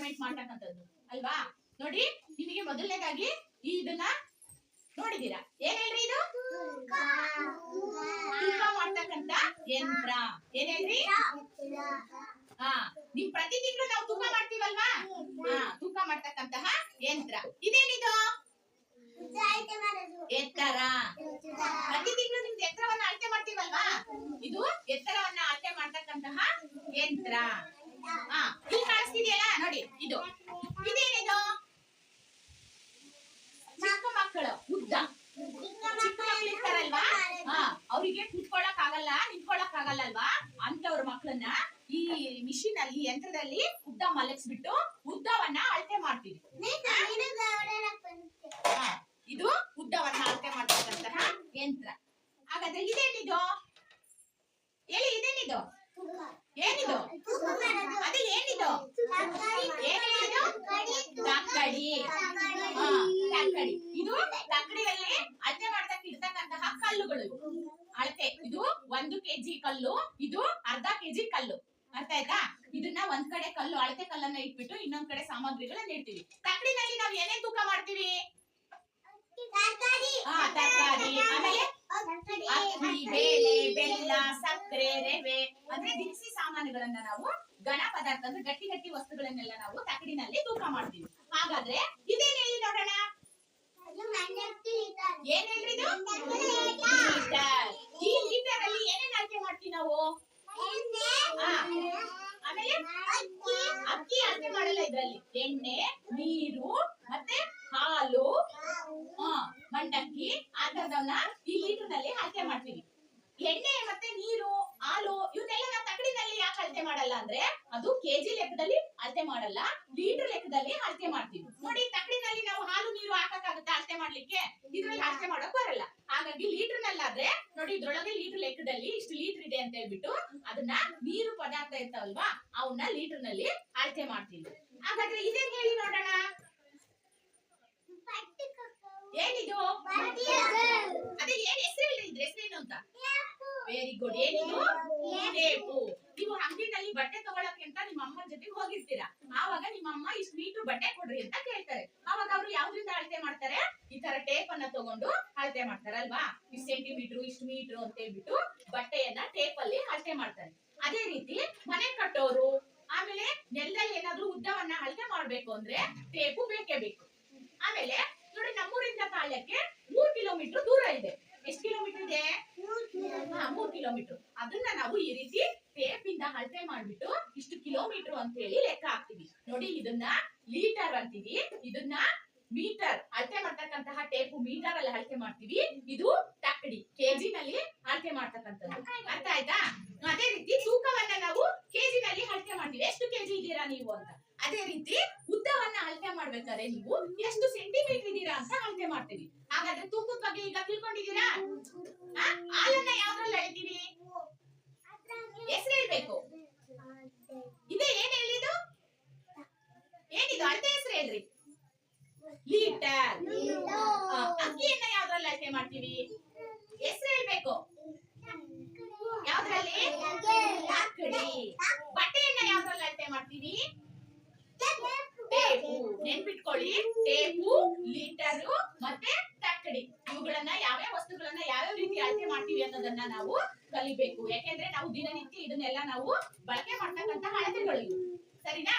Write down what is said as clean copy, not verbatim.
Measurement ಮಾಡ್ತಕ್ಕಂಥದ್ದು ಅಲ್ವಾ. ನೋಡಿ ನಿಮಗೆ ಮೊದಲನೇದಾಗಿ ಇದನ್ನ ನೋಡಿದೀರಾ, ಏನ್ ಹೇಳ್ರಿ ಇದು? ತೂಕ ಮಾಡ್ತಕ್ಕಂತ ಯಂತ್ರ. ಏನ್ ಹೇಳ್ರಿ? ನಿಮ್ ಪ್ರತಿ ತಿಂಗಳು ನಾವು ತೂಕ ಮಾಡ್ತೀವಲ್ವಾ, ತೂಕ ಮಾಡ್ತಕ್ಕಂತಹ ಯಂತ್ರ. ಇದೇನಿದು? ಎತ್ತರ. ಪ್ರತಿ ತಿಂಗಳು ನಿಮ್ದು ಎತ್ತರವನ್ನ ಅಳತೆ ಮಾಡ್ತೀವಲ್ವಾ, ಇದು ಎತ್ತರವನ್ನ ಅಳತೆ ಮಾಡ್ತಕ್ಕಂತಹ ಯಂತ್ರ. ಇಲ್ಲಿ ಕಾಣಿಸ್ತಿದೆಯಲ್ಲ ನೋಡಿ, ಇದು ಇದೇನಿದು? ಚಿಕ್ಕ ಮಕ್ಕಳು ಉದ್ದ, ಚಿಕ್ಕ ಮಕ್ಕಳು ಇರ್ತಾರಲ್ವಾ, ಅವರಿಗೆ ಕೂತ್ಕೊಳ್ಳಕ್ ಆಗಲ್ಲ, ನಿಂತ್ಕೊಳ್ಳಕ್ ಆಗಲ್ಲ ಅಲ್ವಾ, ಅಂತವ್ರ ಮಕ್ಕಳನ್ನ ಈ ಮಿಷಿನ್ ಅಲ್ಲಿ, ಯಂತ್ರದಲ್ಲಿ ಉದ್ದ ಮಲಗಿಸ್ಬಿಟ್ಟು ಉದ್ದವನ್ನ ಅಳತೆ ಮಾಡ್ತೀವಿ. ಇದು ಉದ್ದವನ್ನ ಅಳತೆ ಮಾಡ್ತಕ್ಕಂತಹ ಯಂತ್ರ. ಹಾಗಾದ್ರೆ ಇದೇನಿದು ಹೇಳಿ? ಇದೇನಿದು? ಏನಿದು? ಅದೇ ಏನಿದು? ಏನೇನಿದು? ತಕ್ಕಡಿ. ತಕ್ಕಡಿ. ಇದು ತಕ್ಕಡಿಯಲ್ಲಿ ಅಳತೆ ಮಾಡ್ತಕ್ಕ ಇರ್ತಕ್ಕಂತಹ ಕಲ್ಲುಗಳು. ಅಳತೆ ಇದು 1 kg ಕಲ್ಲು, ಇದು ಅರ್ಧ kg ಕಲ್ಲು. ಅರ್ಥ ಆಯ್ತಾ? ಇದನ್ನ ಒಂದ್ ಕಡೆ ಕಲ್ಲು, ಅಳತೆ ಕಲ್ಲನ್ನ ಇಟ್ಬಿಟ್ಟು ಇನ್ನೊಂದ್ ಕಡೆ ಸಾಮಗ್ರಿಗಳನ್ನ ಇಡ್ತೀವಿ. ತಕ್ಕಡಿನಲ್ಲಿ ನಾವು ಏನೇನ್ ತೂಕ ಮಾಡ್ತೀವಿ? ತರಕಾರಿ, ಆಮೇಲೆ ಅಕ್ಕಿ, ಬೇಳೆ, ಬೆಲ್ಲ, ಸಕ್ಕರೆ, ರವೆ ಅಂದ್ರೆ ದಿನಸಿ ಸಾಮಾನುಗಳನ್ನ ನಾವು, ಘನ ಪದಾರ್ಥ ಅಂದ್ರೆ ಗಟ್ಟಿ ಗಟ್ಟಿ ವಸ್ತುಗಳನ್ನೆಲ್ಲ ನಾವು ತಕ್ಕಡಿನಲ್ಲಿ ತೂಕ ಮಾಡ್ತೀವಿ. ಹಾಗಾದ್ರೆ ಇದೇನ್ ಹೇಳಿ ನೋಡೋಣ? ಏನ್ ಹೇಳ್ರಿ ಇದು? ಲೀಟರ್. ಈ ಲೀಟರ್ ಅಲ್ಲಿ ಏನೇನ್ ಅಳತೆ ಮಾಡ್ತೀವಿ ನಾವು? ಆಮೇಲೆ ಅಕ್ಕಿ ಅಳತೆ ಮಾಡಲ್ಲ ಇದ್ರಲ್ಲಿ. ಎಣ್ಣೆ, ನೀರು, ಮತ್ತೆ ಹಾಲು, ಮಂಡಕ್ಕಿ ಆ ತರದವನ್ನ ಈ ಲೀಟರ್ ನಲ್ಲಿ ಅಳತೆ ಮಾಡ್ತೀವಿ. ಎಣ್ಣೆ ಮತ್ತೆ ನೀರು, ಹಾಲು ಇವನ್ನೆಲ್ಲ ನಾವು ತಕ್ಕಡಿನಲ್ಲಿ ಯಾಕೆ ಅಳತೆ ಮಾಡಲ್ಲ ಅಂದ್ರೆ, ಅದು ಕೆಜಿ ಲೆಕ್ಕದಲ್ಲಿ ಅಳತೆ ಮಾಡಲ್ಲ, ಲೀಟರ್ ಲೆಕ್ಕದಲ್ಲಿ ಅಳತೆ ಮಾಡ್ತೀವಿ. ನೋಡಿ, ತಕ್ಕಡಿನಲ್ಲಿ ನಾವು ಹಾಲು ನೀರು ಹಾಕಕ್ಕಾಗುತ್ತೆ ಅಳತೆ ಮಾಡ್ಲಿಕ್ಕೆ, ಇದ್ರಲ್ಲಿ ಅಳತೆ ಮಾಡಕ್ ಬರಲ್ಲ. ಹಾಗಾಗಿ ಲೀಟರ್ ನಲ್ಲಾದ್ರೆ ನೋಡಿ, ಇದ್ರೊಳಗೆ ಲೀಟರ್ ಲೆಕ್ಕದಲ್ಲಿ ಇಷ್ಟು ಲೀಟರ್ ಇದೆ ಅಂತ ಹೇಳ್ಬಿಟ್ಟು ಅದನ್ನ ನೀರು ಪದಾರ್ಥ ಇರ್ತಾವಲ್ವಾ, ಅವನ್ನ ಲೀಟರ್ ನಲ್ಲಿ ಅಳತೆ ಮಾಡ್ತೀವಿ. ಹಾಗಾದ್ರೆ ಇದೇನ್ ಹೇಳಿ ನೋಡೋಣ? ಏನಿದು? ಅದೇ ಏನ್ ಹೆಸರು ಹೇಳ್ರಿ, ಇದ್ರ ಹೆಸರೇನು ಅಂತ? Very good. ಏನಿದು? ಟೇಪು. ನೀವು ಅಂಗಡಿನಲ್ಲಿ ಬಟ್ಟೆ ತಗೊಳಕ್ಕೆ ಅಂತ ನಿಮ್ಮ ಅಮ್ಮನ ಜೊತೆಗೆ ಹೋಗಿರ್ತೀರಾ, ಆವಾಗ ನಿಮ್ಮ ಅಮ್ಮ ಇಷ್ಟು ಮೀಟರ್ ಬಟ್ಟೆ ಕೊಡ್ರಿ ಅಂತ ಕೇಳ್ತಾರೆ. ಆವಾಗ ಅವ್ರು ಯಾವ್ದ್ರಿಂದ ಅಳತೆ ಮಾಡ್ತಾರೆ? ಈ ತರ ಟೇಪ್ ಅನ್ನ ತಗೊಂಡು ಅಳತೆ ಮಾಡ್ತಾರಲ್ವಾ, ಇಷ್ಟು ಸೆಂಟಿಮೀಟರ್, ಇಷ್ಟು ಮೀಟರ್ ಅಂತ ಹೇಳ್ಬಿಟ್ಟು ಬಟ್ಟೆಯನ್ನ ಟೇಪ್ ಅಲ್ಲಿ ಅಳತೆ ಮಾಡ್ತಾರೆ. ಅದೇ ರೀತಿ ಮನೆ ಕಟ್ಟೋರು, ಆಮೇಲೆ ನೆಲದಲ್ಲಿ ಏನಾದ್ರೂ ಉದ್ದವನ್ನ ಅಳತೆ ಮಾಡ್ಬೇಕು ಅಂದ್ರೆ ಟೇಪು ಬೇಕೇ ಬೇಕು. ಆಮೇಲೆ ನೋಡಿ, ನಮ್ಮೂರಿಂದ ಪಾಳ್ಯಕ್ಕೆ 3 ಕಿಲೋಮೀಟರ್ ದೂರ ಇದೆ. ಎಷ್ಟು ಕಿಲೋಮೀಟರ್ ಇದೆ? 3 ಕಿಲೋಮೀಟರ್. ಅದನ್ನ ನಾವು ಈ ರೀತಿ ಟೇಪ್ ಇಂದ ಅಳತೆ ಮಾಡ್ಬಿಟ್ಟು ಇಷ್ಟು ಕಿಲೋಮೀಟರ್ ಅಂತ ಹೇಳಿ ಲೆಕ್ಕ ಹಾಕ್ತಿವಿ. ನೋಡಿ, ಇದನ್ನ ಲೀಟರ್ ಅಂತೀವಿ, ಇದನ್ನ ಮೀಟರ್. ಅಳತೆ ಮಾಡ್ತಕ್ಕಂತಹ ಟೇಪು ಮೀಟರ್ ಅಲ್ಲಿ ಅಳತೆ ಮಾಡ್ತೀವಿ, ಇದು ತಕ್ಕಡಿ ಕೆಜಿ ನಲ್ಲಿ ಅಳತೆ ಮಾಡ್ತಕ್ಕಂಥದ್ದು. ಅರ್ಥ ಆಯ್ತಾ? ಅದೇ ರೀತಿ ತೂಕವನ್ನ ನಾವು ಕೆಜಿ ನಲ್ಲಿ ಅಳತೆ ಮಾಡ್ತೀವಿ, ಎಷ್ಟು ಕೆಜಿ ಇದ್ದೀರಾ ನೀವು ಅಂತ. ಅದೇ ರೀತಿ ಉದ್ದವನ್ನ ಅಳತೆ ಮಾಡ್ಬೇಕಾದ್ರೆ ನೀವು ಎಷ್ಟು ಸೆಂಟಿಮೀಟರ್ ಇದ್ದೀರಾ ಅಂತ ಅಳತೆ ಮಾಡ್ತೀವಿ. ಹಾಗಾದ್ರೆ ತೂಕದ ಬಗ್ಗೆ ಈಗ ತಿಳ್ಕೊಂಡಿದ್ದೀರಾ? ಹಾಲನ್ನ ಯಾವ್ದ್ರಲ್ಲಿ ಅಳಿತೀವಿ? ಹೆಸರು ಹೇಳ್ಬೇಕು. ಇದೇ ಏನ್ ಹೇಳಿದು? ಏನಿದು? ಅಳತೆ ಹೆಸರು ಹೇಳ್ರಿ. ಲೀಟರ್. ಅಕ್ಕಿಯನ್ನ ಯಾವ್ದ್ರಲ್ಲಿ ಅಳತೆ ಮಾಡ್ತೀವಿ? ಹೆಸರು ಹೇಳ್ಬೇಕು. ಯಾವ್ದ್ರಲ್ಲಿ? ತಕ್ಕಡಿ. ಬಟ್ಟೆಯನ್ನ ಯಾವ್ದ್ರಲ್ಲಿ ಅಳತೆ ಮಾಡ್ತೀವಿ? ಟೇಪು. ನೆನ್ಪಿಟ್ಕೊಳ್ಳಿ, ಟೇಪು, ಲೀಟರು ಮತ್ತೆ ತಕ್ಕಡಿ. ಇವುಗಳನ್ನ ಯಾವ್ಯಾವ ವಸ್ತುಗಳನ್ನ ಯಾವ್ಯಾವ ರೀತಿ ಅಳತೆ ಮಾಡ್ತೀವಿ ಅನ್ನೋದನ್ನ ನಾವು ಕಲಿಬೇಕು. ಯಾಕೆಂದ್ರೆ ನಾವು ದಿನನಿತ್ಯ ಇದನ್ನೆಲ್ಲ ನಾವು ಬಳಕೆ ಮಾಡ್ತಕ್ಕಂತ ಅಳತೆಗಳು ಇವು. ಸರಿನಾ?